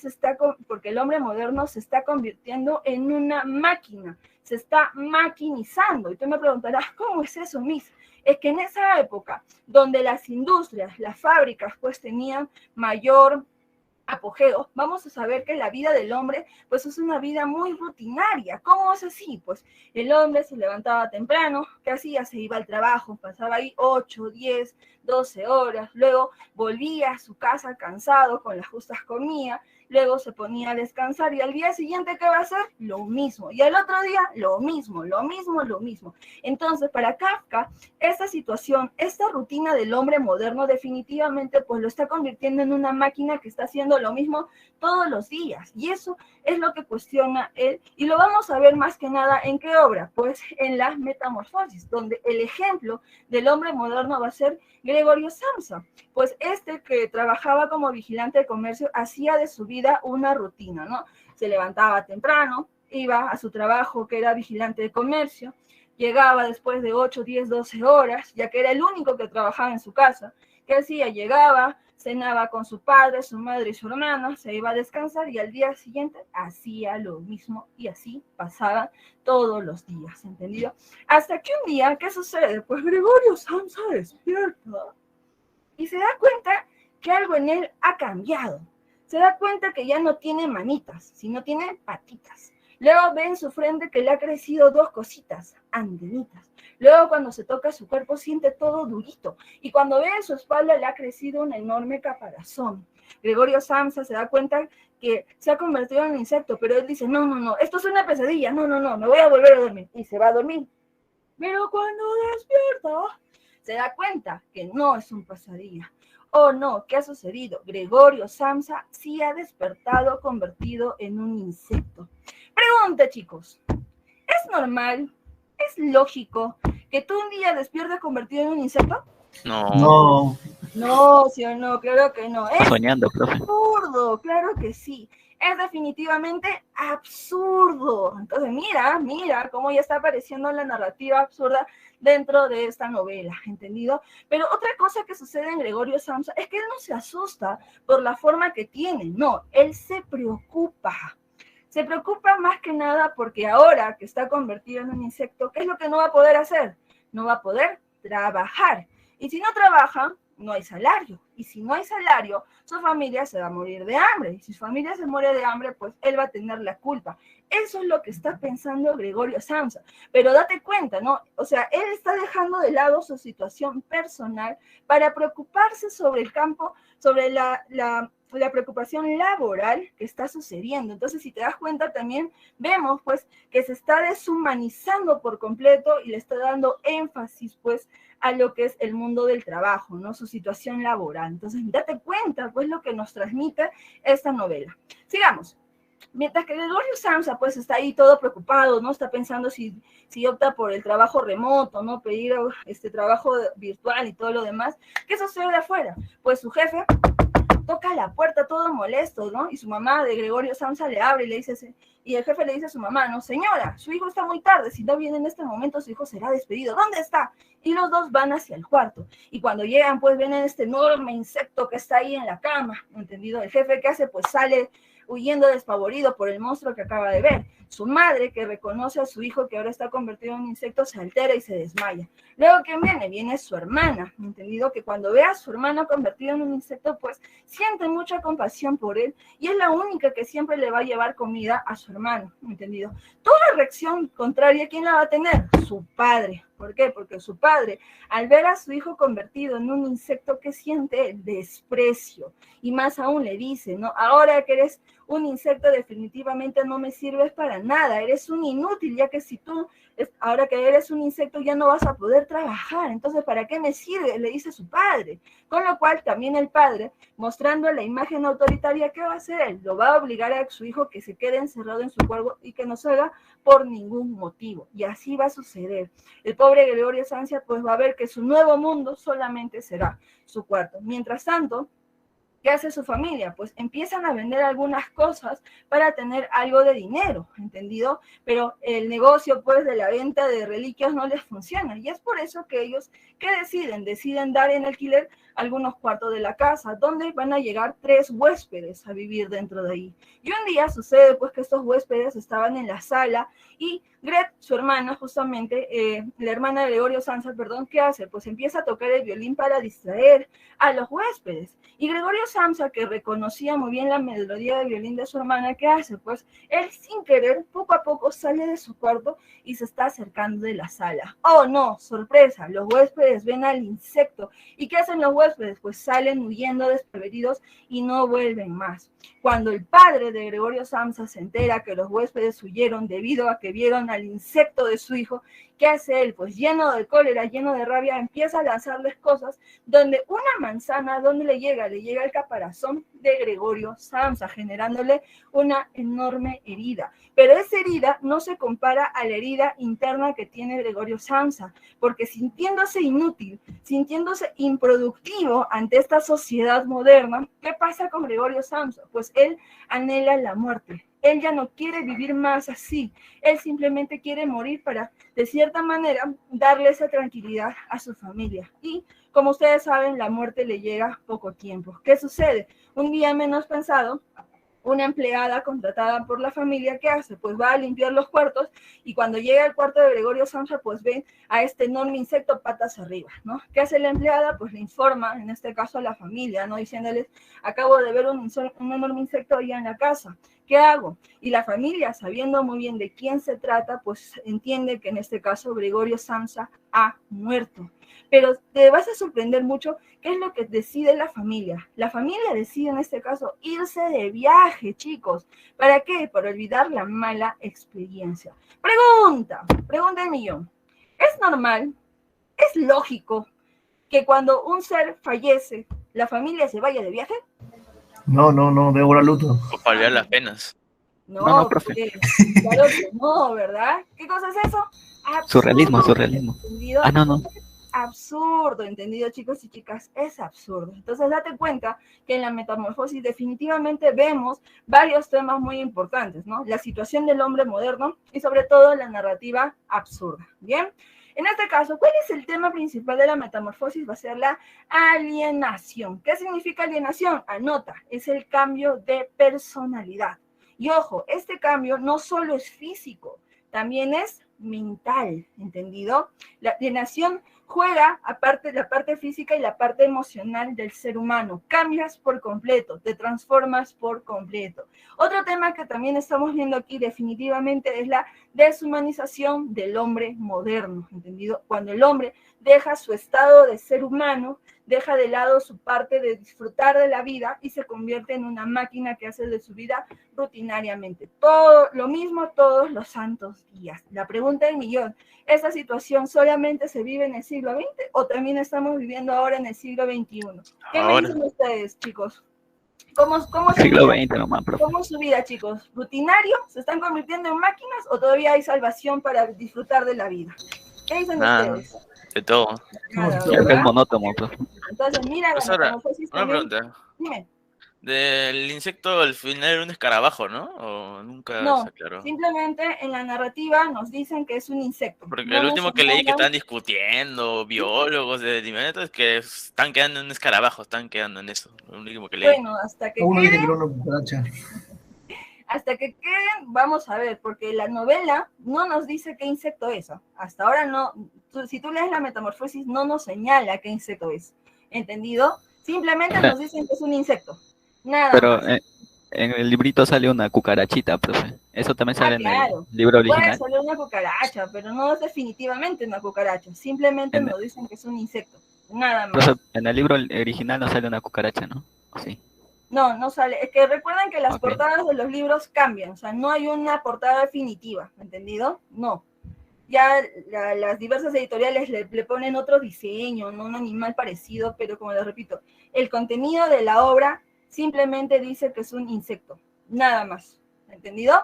el hombre moderno se está convirtiendo en una máquina, se está maquinizando. Y tú me preguntarás, ¿cómo es eso, Miss? Es que en esa época, donde las industrias, las fábricas, pues tenían mayor apogeo, vamos a saber que la vida del hombre, pues es una vida muy rutinaria. ¿Cómo es así? Pues el hombre se levantaba temprano, ¿qué hacía? Se iba al trabajo, pasaba ahí 8, 10, 12 horas, luego volvía a su casa cansado, con las justas comía, luego se ponía a descansar y al día siguiente, ¿qué va a hacer? Lo mismo. Y al otro día, lo mismo, lo mismo, lo mismo. Entonces, para Kafka, esta situación, esta rutina del hombre moderno definitivamente pues lo está convirtiendo en una máquina que está haciendo lo mismo todos los días. Y eso es lo que cuestiona él. Y lo vamos a ver más que nada en qué obra, pues en La Metamorfosis, donde el ejemplo del hombre moderno va a ser Gregorio Samsa. Pues este que trabajaba como vigilante de comercio hacía de su vida una rutina, ¿no? Se levantaba temprano, iba a su trabajo que era vigilante de comercio, llegaba después de 8, 10, 12 horas, ya que era el único que trabajaba en su casa. ¿Qué hacía? Llegaba, cenaba con su padre, su madre y su hermana, se iba a descansar y al día siguiente hacía lo mismo y así pasaba todos los días, ¿entendido? Hasta que un día, ¿qué sucede? Pues Gregorio Samsa despierta y se da cuenta que algo en él ha cambiado. Se da cuenta que ya no tiene manitas, sino tiene patitas. Luego ve en su frente que le ha crecido 2 cositas, antenitas. Luego cuando se toca su cuerpo siente todo durito. Y cuando ve en su espalda le ha crecido un enorme caparazón. Gregorio Samsa se da cuenta que se ha convertido en un insecto, pero él dice, no, esto es una pesadilla, no, me voy a volver a dormir. Y se va a dormir. Pero cuando despierta, se da cuenta que no es un pesadilla. Oh no, ¿qué ha sucedido? Gregorio Samsa sí ha despertado convertido en un insecto. Pregunta, chicos, ¿es normal, es lógico que tú un día despiertes convertido en un insecto? No. No, sí o no, claro que no. Es Soñando, profe. absurdo, claro que sí. Es definitivamente absurdo. Entonces, mira cómo ya está apareciendo la narrativa absurda dentro de esta novela, ¿entendido? Pero otra cosa que sucede en Gregorio Samsa es que él no se asusta por la forma que tiene, no, él se preocupa. Se preocupa más que nada porque ahora que está convertido en un insecto, ¿qué es lo que no va a poder hacer? No va a poder trabajar. Y si no trabaja, no hay salario. Y si no hay salario, su familia se va a morir de hambre. Y si su familia se muere de hambre, pues él va a tener la culpa. Eso es lo que está pensando Gregorio Samsa. Pero date cuenta, ¿no? O sea, él está dejando de lado su situación personal para preocuparse sobre el campo, sobre la la preocupación laboral que está sucediendo. Entonces, si te das cuenta, también vemos, pues, que se está deshumanizando por completo y le está dando énfasis, pues, a lo que es el mundo del trabajo, ¿no? Su situación laboral. Entonces, date cuenta, pues, lo que nos transmite esta novela. Sigamos. Mientras que Gregorio Samsa, pues, está ahí todo preocupado, ¿no? Está pensando si opta por el trabajo remoto, ¿no? Pedir este trabajo virtual y todo lo demás. ¿Qué sucede de afuera? Pues su jefe toca la puerta todo molesto, ¿no? Y su mamá de Gregorio Samsa le abre y le dice, y el jefe le dice a su mamá, ¿no? Señora, su hijo está muy tarde, si no viene en este momento, su hijo será despedido. ¿Dónde está? Y los dos van hacia el cuarto. Y cuando llegan, pues ven este enorme insecto que está ahí en la cama, ¿entendido? El jefe, ¿qué hace? Pues sale huyendo despavorido por el monstruo que acaba de ver. Su madre, que reconoce a su hijo que ahora está convertido en un insecto, se altera y se desmaya. Luego, ¿quién viene? Viene su hermana, ¿entendido? Que cuando ve a su hermano convertido en un insecto, pues siente mucha compasión por él y es la única que siempre le va a llevar comida a su hermano, ¿entendido? Toda reacción contraria, ¿quién la va a tener? Su padre. ¿Por qué? Porque su padre, al ver a su hijo convertido en un insecto, ¿qué siente? Desprecio. Y más aún le dice, ¿no? Ahora que eres un insecto, definitivamente no me sirves para nada, eres un inútil, ya que si tú, ahora que eres un insecto, ya no vas a poder trabajar, entonces, ¿para qué me sirve? Le dice su padre. Con lo cual, también el padre, mostrando la imagen autoritaria, ¿qué va a hacer él? Lo va a obligar a su hijo que se quede encerrado en su cuarto y que no salga por ningún motivo. Y así va a suceder. El pobre Gregorio Samsa, pues va a ver que su nuevo mundo solamente será su cuarto. Mientras tanto, ¿qué hace su familia? Pues empiezan a vender algunas cosas para tener algo de dinero, ¿entendido? Pero el negocio, pues, de la venta de reliquias no les funciona. Y es por eso que ellos, ¿qué deciden? Deciden dar en alquiler algunos cuartos de la casa, donde van a llegar 3 huéspedes a vivir dentro de ahí. Y un día sucede, pues, que estos huéspedes estaban en la sala y Gret, su hermana, justamente, la hermana de Gregorio Samsa, perdón, ¿qué hace? Pues empieza a tocar el violín para distraer a los huéspedes. Y Gregorio Samsa, que reconocía muy bien la melodía de violín de su hermana, ¿qué hace? Pues él, sin querer, poco a poco sale de su cuarto y se está acercando de la sala. ¡Oh, no! ¡Sorpresa! Los huéspedes ven al insecto. ¿Y qué hacen los huéspedes? Pues salen huyendo desprevenidos y no vuelven más. Cuando el padre de Gregorio Samsa se entera que los huéspedes huyeron debido a que vieron al insecto de su hijo, ¿qué hace él? Pues lleno de cólera, lleno de rabia, empieza a lanzarles cosas donde una manzana, ¿dónde le llega? Le llega el caparazón de Gregorio Samsa, generándole una enorme herida. Pero esa herida no se compara a la herida interna que tiene Gregorio Samsa, porque sintiéndose inútil, sintiéndose improductivo ante esta sociedad moderna, ¿qué pasa con Gregorio Samsa? Pues él anhela la muerte. Él ya no quiere vivir más así. Él simplemente quiere morir para, de cierta manera, darle esa tranquilidad a su familia. Y, como ustedes saben, la muerte le llega poco tiempo. ¿Qué sucede? Un día menos pensado, una empleada contratada por la familia, ¿qué hace? Pues va a limpiar los cuartos y cuando llega al cuarto de Gregorio Samsa, pues ven a este enorme insecto patas arriba, ¿no? ¿Qué hace la empleada? Pues le informa, en este caso a la familia, ¿no? Diciéndoles, acabo de ver un enorme insecto allá en la casa, ¿qué hago? Y la familia, sabiendo muy bien de quién se trata, pues entiende que en este caso Gregorio Samsa ha muerto. Pero te vas a sorprender mucho qué es lo que decide la familia. La familia decide en este caso irse de viaje, chicos. ¿Para qué? Para olvidar la mala experiencia. Pregunta del millón. ¿Es normal? ¿Es lógico que cuando un ser fallece, la familia se vaya de viaje? No, Débora Luto. O para olvidar las penas. No, profe. Claro que no, ¿verdad? ¿Qué cosa es eso? Surrealismo. ¿Entendido? No. Absurdo, ¿entendido, chicos y chicas? Es absurdo. Entonces, date cuenta que en la metamorfosis definitivamente vemos varios temas muy importantes, ¿no? La situación del hombre moderno y sobre todo la narrativa absurda, ¿bien? En este caso, ¿cuál es el tema principal de la metamorfosis? Va a ser la alienación. ¿Qué significa alienación? Anota, es el cambio de personalidad. Y ojo, este cambio no solo es físico, también es mental, ¿entendido? La alienación juega aparte la parte física y la parte emocional del ser humano. Cambias por completo, te transformas por completo. Otro tema que también estamos viendo aquí definitivamente es la deshumanización del hombre moderno, ¿entendido? Cuando el hombre deja su estado de ser humano, deja de lado su parte de disfrutar de la vida y se convierte en una máquina que hace de su vida rutinariamente. Todo lo mismo todos los santos días. La pregunta del millón, ¿esta situación solamente se vive en el siglo XX o también estamos viviendo ahora en el siglo XXI? ¿Qué me dicen ustedes, chicos? ¿Cómo siglo XX nomás, profe. ¿Cómo es su vida, chicos? ¿Rutinario? ¿Se están convirtiendo en máquinas o todavía hay salvación para disfrutar de la vida? ¿Qué dicen ustedes? De todo. Nada, Es monótono, profe. Entonces, mira, una pregunta. Dime. Del insecto al final era un escarabajo, ¿no? ¿O nunca No, se aclaró? simplemente en la narrativa nos dicen que es un insecto. Porque no el último que leí que señalan... estaban discutiendo biólogos de Diminuto es que están quedando en un escarabajo, están quedando en eso. Lo último que leí. Bueno, hasta que queden, vamos a ver, porque la novela no nos dice qué insecto es. Hasta ahora no, si tú lees la Metamorfosis, no nos señala qué insecto es. ¿Entendido? Simplemente nos dicen que es un insecto. Nada Pero más. en el librito sale una cucarachita, profe. Eso también sale en el libro original. Puede salir una cucaracha, pero no es definitivamente una cucaracha. Simplemente nos dicen que es un insecto. Nada más. Profe, en el libro original no sale una cucaracha, ¿no? ¿Sí? No sale. Es que recuerden que las portadas de los libros cambian. O sea, no hay una portada definitiva. ¿Entendido? No. Ya las diversas editoriales le ponen otro diseño, ¿no? Un animal parecido, pero como les repito, el contenido de la obra simplemente dice que es un insecto. Nada más. ¿Entendido?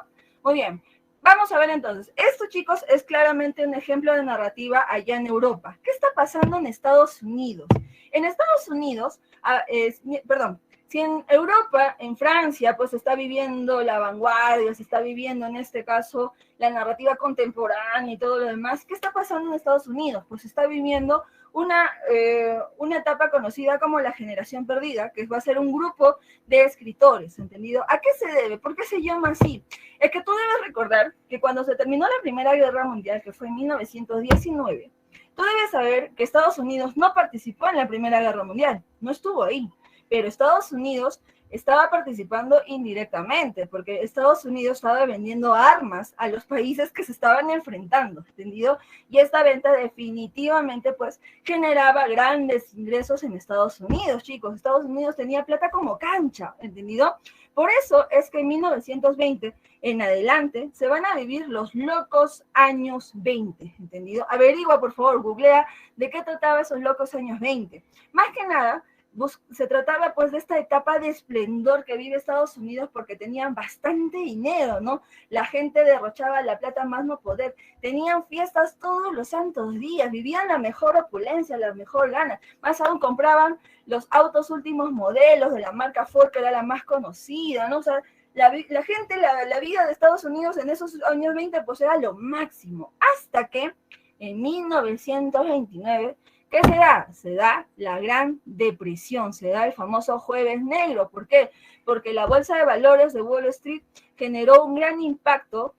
Muy bien. Vamos a ver entonces. Esto, chicos, es claramente un ejemplo de narrativa allá en Europa. ¿Qué está pasando en Estados Unidos? En Estados Unidos, si en Europa, en Francia, pues se está viviendo la vanguardia, se está viviendo en este caso la narrativa contemporánea y todo lo demás, ¿qué está pasando en Estados Unidos? Pues se está viviendo una etapa conocida como la generación perdida, que va a ser un grupo de escritores, ¿entendido? ¿A qué se debe? ¿Por qué se llama así? Es que tú debes recordar que cuando se terminó la Primera Guerra Mundial, que fue en 1919, tú debes saber que Estados Unidos no participó en la Primera Guerra Mundial, no estuvo ahí. Pero Estados Unidos estaba participando indirectamente, porque Estados Unidos estaba vendiendo armas a los países que se estaban enfrentando, ¿entendido? Y esta venta definitivamente, pues, generaba grandes ingresos en Estados Unidos, chicos. Estados Unidos tenía plata como cancha, ¿entendido? Por eso es que en 1920 en adelante se van a vivir los locos años 20, ¿entendido? Averigua, por favor, googlea de qué trataba esos locos años 20. Más que nada, se trataba pues de esta etapa de esplendor que vive Estados Unidos porque tenían bastante dinero, ¿no? La gente derrochaba la plata más no poder, tenían fiestas todos los santos días, vivían la mejor opulencia, la mejor gana, más aún compraban los autos últimos modelos de la marca Ford, que era la más conocida, ¿no? O sea, la gente, la vida de Estados Unidos en esos años 20 pues era lo máximo, hasta que en 1929 ¿qué se da? Se da la Gran Depresión, se da el famoso Jueves Negro. ¿Por qué? Porque la bolsa de valores de Wall Street generó un gran impacto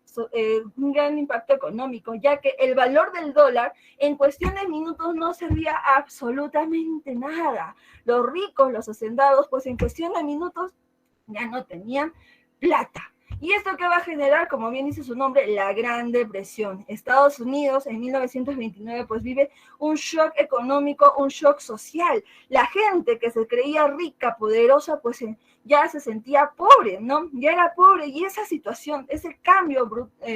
económico, ya que el valor del dólar en cuestión de minutos no servía absolutamente nada. Los ricos, los hacendados, pues en cuestión de minutos ya no tenían plata. ¿Y esto qué va a generar? Como bien dice su nombre, la Gran Depresión. Estados Unidos en 1929 pues vive un shock económico, un shock social. La gente que se creía rica, poderosa, pues ya se sentía pobre, ¿no? Ya era pobre y esa situación, ese cambio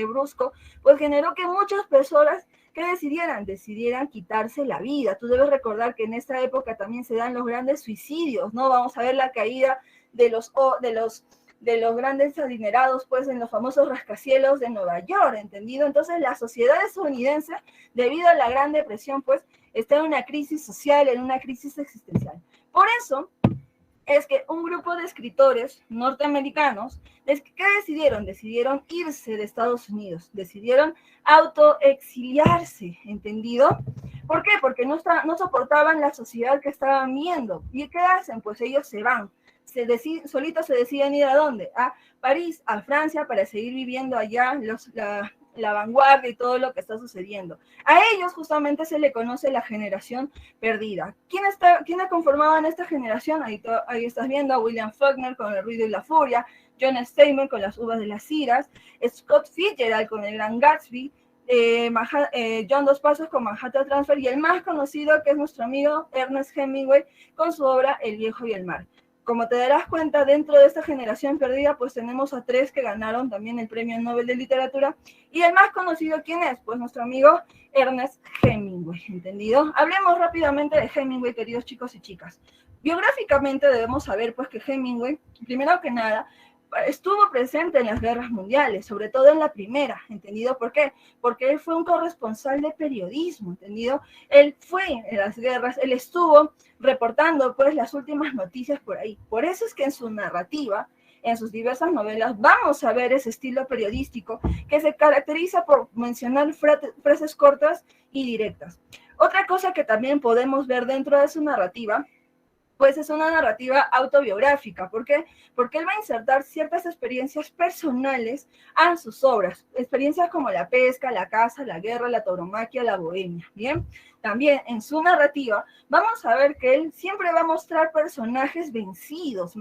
brusco, pues generó que muchas personas que decidieran quitarse la vida. Tú debes recordar que en esta época también se dan los grandes suicidios, ¿no? Vamos a ver la caída de los grandes adinerados, pues, en los famosos rascacielos de Nueva York, ¿entendido? Entonces, la sociedad estadounidense, debido a la Gran Depresión, pues, está en una crisis social, en una crisis existencial. Por eso, es que un grupo de escritores norteamericanos, ¿qué decidieron? Decidieron irse de Estados Unidos, decidieron autoexiliarse, ¿entendido? ¿Por qué? Porque no soportaban la sociedad que estaban viendo. ¿Y qué hacen? Pues ellos se van. Solitos se deciden ir ¿a dónde? A París, a Francia, para seguir viviendo allá la vanguardia y todo lo que está sucediendo. A ellos justamente se le conoce la generación perdida. ¿Quiénes conformaban esta generación? Ahí estás viendo a William Faulkner con El ruido y la furia, John Steinbeck con Las uvas de las iras, Scott Fitzgerald con El gran Gatsby, John Dos Passos con Manhattan Transfer, y el más conocido, que es nuestro amigo Ernest Hemingway con su obra El viejo y el mar. Como te darás cuenta, dentro de esta generación perdida, pues tenemos a 3 que ganaron también el Premio Nobel de Literatura, y el más conocido, ¿quién es? Pues nuestro amigo Ernest Hemingway, ¿entendido? Hablemos rápidamente de Hemingway, queridos chicos y chicas. Biográficamente debemos saber, pues, que Hemingway, primero que nada, estuvo presente en las guerras mundiales, sobre todo en la primera, ¿entendido? ¿Por qué? Porque él fue un corresponsal de periodismo, ¿entendido? Él fue en las guerras, él estuvo reportando, pues, las últimas noticias por ahí. Por eso es que en su narrativa, en sus diversas novelas, vamos a ver ese estilo periodístico que se caracteriza por mencionar frases cortas y directas. Otra cosa que también podemos ver dentro de su narrativa, pues es una narrativa autobiográfica. ¿Por qué? Porque él va a insertar ciertas experiencias personales a sus obras. Experiencias como la pesca, la caza, la guerra, la tauromaquia, la bohemia. ¿Bien? También en su narrativa vamos a ver que él siempre va a mostrar personajes vencidos,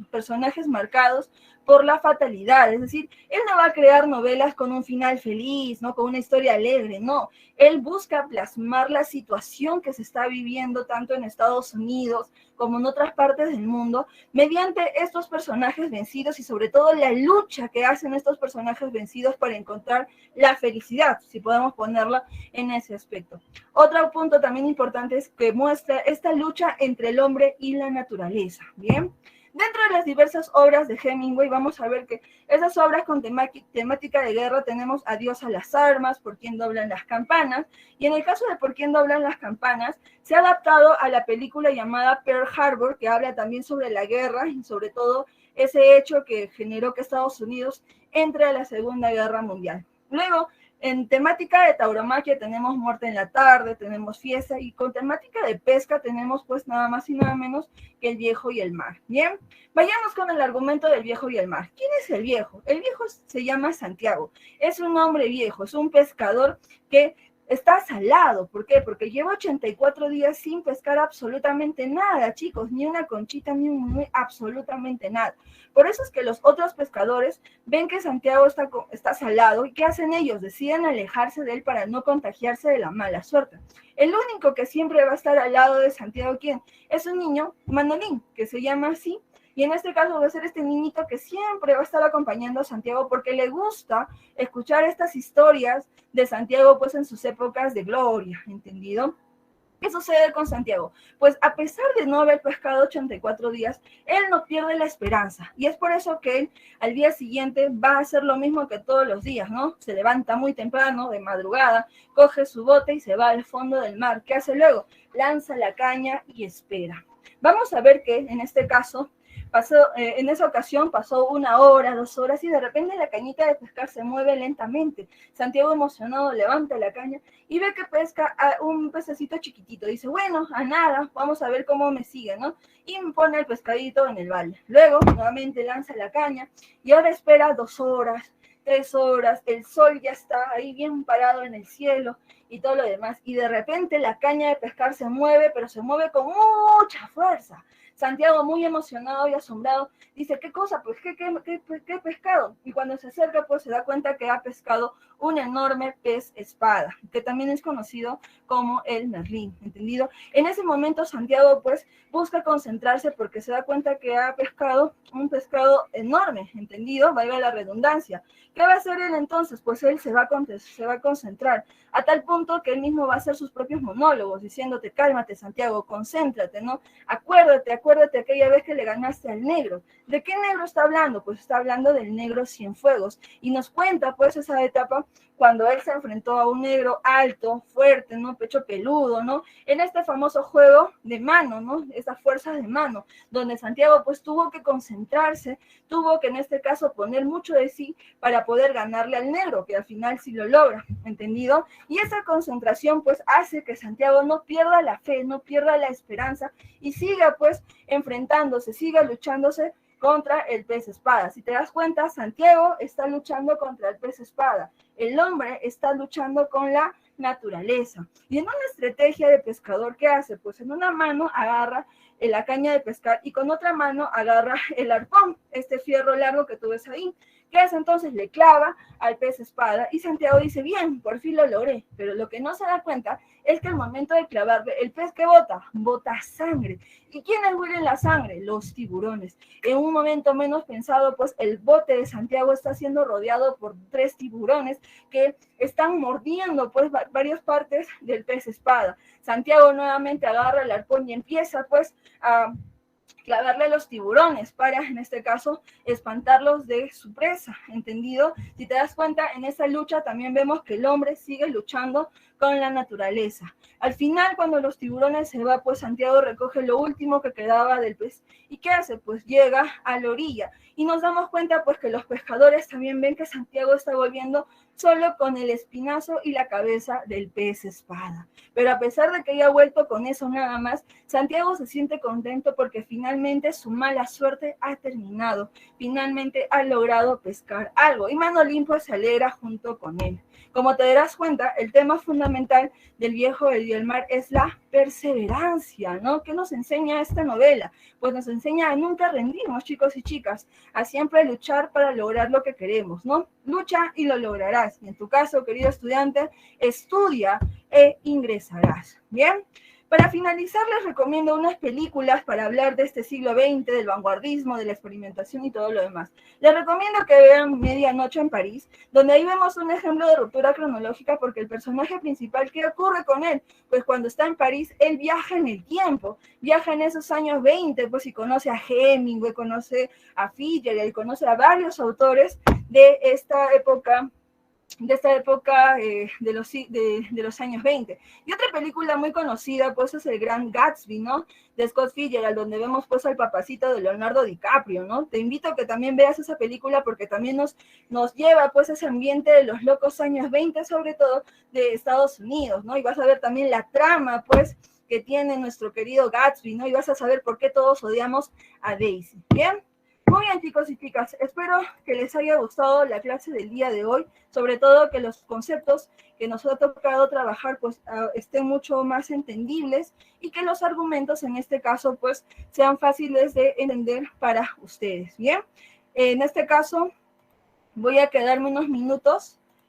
personajes marcados por la fatalidad. Es decir, él no va a crear novelas con un final feliz, ¿no? Con una historia alegre, no. Él busca plasmar la situación que se está viviendo tanto en Estados Unidos como en otras partes del mundo, mediante estos personajes vencidos y sobre todo la lucha que hacen estos personajes vencidos para encontrar la felicidad, si podemos ponerla en ese aspecto. Otro punto también importante es que muestra esta lucha entre el hombre y la naturaleza, ¿bien? Dentro de las diversas obras de Hemingway vamos a ver que esas obras con temática de guerra tenemos Adiós a las armas, Por quién doblan las campanas, y en el caso de Por quién doblan las campanas se ha adaptado a la película llamada Pearl Harbor, que habla también sobre la guerra y sobre todo ese hecho que generó que Estados Unidos entre a la Segunda Guerra Mundial. Luego, en temática de tauromaquia tenemos Muerte en la tarde, tenemos Fiesta, y con temática de pesca tenemos pues nada más y nada menos que El viejo y el mar. Bien, vayamos con el argumento del viejo y el mar. ¿Quién es el viejo? El viejo se llama Santiago, es un hombre viejo, es un pescador que está salado. ¿Por qué? Porque lleva 84 días sin pescar absolutamente nada, chicos, ni una conchita, ni absolutamente nada. Por eso es que los otros pescadores ven que Santiago está salado, y ¿qué hacen ellos? Deciden alejarse de él para no contagiarse de la mala suerte. El único que siempre va a estar al lado de Santiago, ¿quién? Es un niño, Manolín, que se llama así, y en este caso va a ser este niñito que siempre va a estar acompañando a Santiago porque le gusta escuchar estas historias de Santiago pues en sus épocas de gloria, ¿entendido? ¿Qué sucede con Santiago? Pues a pesar de no haber pescado 84 días, él no pierde la esperanza, y es por eso que él al día siguiente va a hacer lo mismo que todos los días, ¿no? Se levanta muy temprano, de madrugada, coge su bote y se va al fondo del mar. ¿Qué hace luego? Lanza la caña y espera. Vamos a ver que en este caso en esa ocasión pasó 1 hora, 2 horas, y de repente la cañita de pescar se mueve lentamente. Santiago, emocionado, levanta la caña y ve que pesca a un pececito chiquitito. Dice, bueno, a nada, vamos a ver cómo me sigue, ¿no? Y pone el pescadito en el balde. Luego, nuevamente lanza la caña y ahora espera 2 horas, 3 horas, el sol ya está ahí bien parado en el cielo y todo lo demás. Y de repente la caña de pescar se mueve, pero se mueve con mucha fuerza. Santiago, muy emocionado y asombrado, dice, ¿qué cosa? Pues, ¿qué pescado? Y cuando se acerca, pues se da cuenta que ha pescado un enorme pez espada, que también es conocido como el merlín, ¿entendido? En ese momento Santiago, pues, busca concentrarse porque se da cuenta que ha pescado un pescado enorme, ¿entendido? Valga la redundancia. ¿Qué va a hacer él entonces? Pues él se va a concentrar, a tal punto que él mismo va a hacer sus propios monólogos, diciéndote, cálmate, Santiago, concéntrate, ¿no? Acuérdate aquella vez que le ganaste al negro. ¿De qué negro está hablando? Pues está hablando del negro Cienfuegos, y nos cuenta pues esa etapa cuando él se enfrentó a un negro alto, fuerte, ¿no? Pecho peludo, ¿no? En este famoso juego de mano, ¿no? Esas fuerzas de mano, donde Santiago pues tuvo que concentrarse, tuvo que en este caso poner mucho de sí para poder ganarle al negro, que al final sí lo logra, ¿entendido? Y esa concentración pues hace que Santiago no pierda la fe, no pierda la esperanza y siga pues enfrentándose, siga luchándose contra el pez espada. Si te das cuenta, Santiago está luchando contra el pez espada. El hombre está luchando con la naturaleza. Y en una estrategia de pescador, ¿qué hace? Pues en una mano agarra la caña de pescar y con otra mano agarra el arpón, este fierro largo que tú ves ahí. ¿Qué hace entonces? Le clava al pez espada y Santiago dice, bien, por fin lo logré. Pero lo que no se da cuenta es que al momento de clavarle, el pez que bota sangre. ¿Y quiénes huelen la sangre? Los tiburones. En un momento menos pensado, pues el bote de Santiago está siendo rodeado por 3 tiburones que están mordiendo pues varias partes del pez espada. Santiago nuevamente agarra el arpón y empieza pues a clavarle a los tiburones para, en este caso, espantarlos de su presa, ¿entendido? Si te das cuenta, en esa lucha también vemos que el hombre sigue luchando con la naturaleza. Al final, cuando los tiburones se van, pues Santiago recoge lo último que quedaba del pez. ¿Y qué hace? Pues llega a la orilla. Y nos damos cuenta, pues, que los pescadores también ven que Santiago está volviendo solo con el espinazo y la cabeza del pez espada. Pero a pesar de que haya vuelto con eso nada más, Santiago se siente contento porque finalmente su mala suerte ha terminado. Finalmente ha logrado pescar algo. Y Manolín pues se alegra junto con él. Como te darás cuenta, el tema fundamental del Viejo del Mar es la perseverancia, ¿no? ¿Qué nos enseña esta novela? Pues nos enseña a nunca rendirnos, chicos y chicas, a siempre luchar para lograr lo que queremos, ¿no? Lucha y lo lograrás. Y en tu caso, querido estudiante, estudia e ingresarás. ¿Bien? Para finalizar, les recomiendo unas películas para hablar de este siglo XX, del vanguardismo, de la experimentación y todo lo demás. Les recomiendo que vean Medianoche en París, donde ahí vemos un ejemplo de ruptura cronológica porque el personaje principal, ¿qué ocurre con él? Pues cuando está en París, él viaja en el tiempo, viaja en esos años 20, pues y conoce a Hemingway, conoce a Fitzgerald, conoce a varios autores de esta época de los años 20. Y otra película muy conocida, pues, es El Gran Gatsby, ¿no? De Scott Fitzgerald, donde vemos, pues, al papacito de Leonardo DiCaprio, ¿no? Te invito a que también veas esa película porque también nos lleva, pues, a ese ambiente de los locos años 20, sobre todo de Estados Unidos, ¿no? Y vas a ver también la trama, pues, que tiene nuestro querido Gatsby, ¿no? Y vas a saber por qué todos odiamos a Daisy, ¿bien? Muy bien, chicos y chicas, espero que les haya gustado la clase del día de hoy, sobre todo que los conceptos que nos ha tocado trabajar pues estén mucho más entendibles y que los argumentos en este caso pues sean fáciles de entender para ustedes, ¿bien? En este caso voy a quedarme unos minutos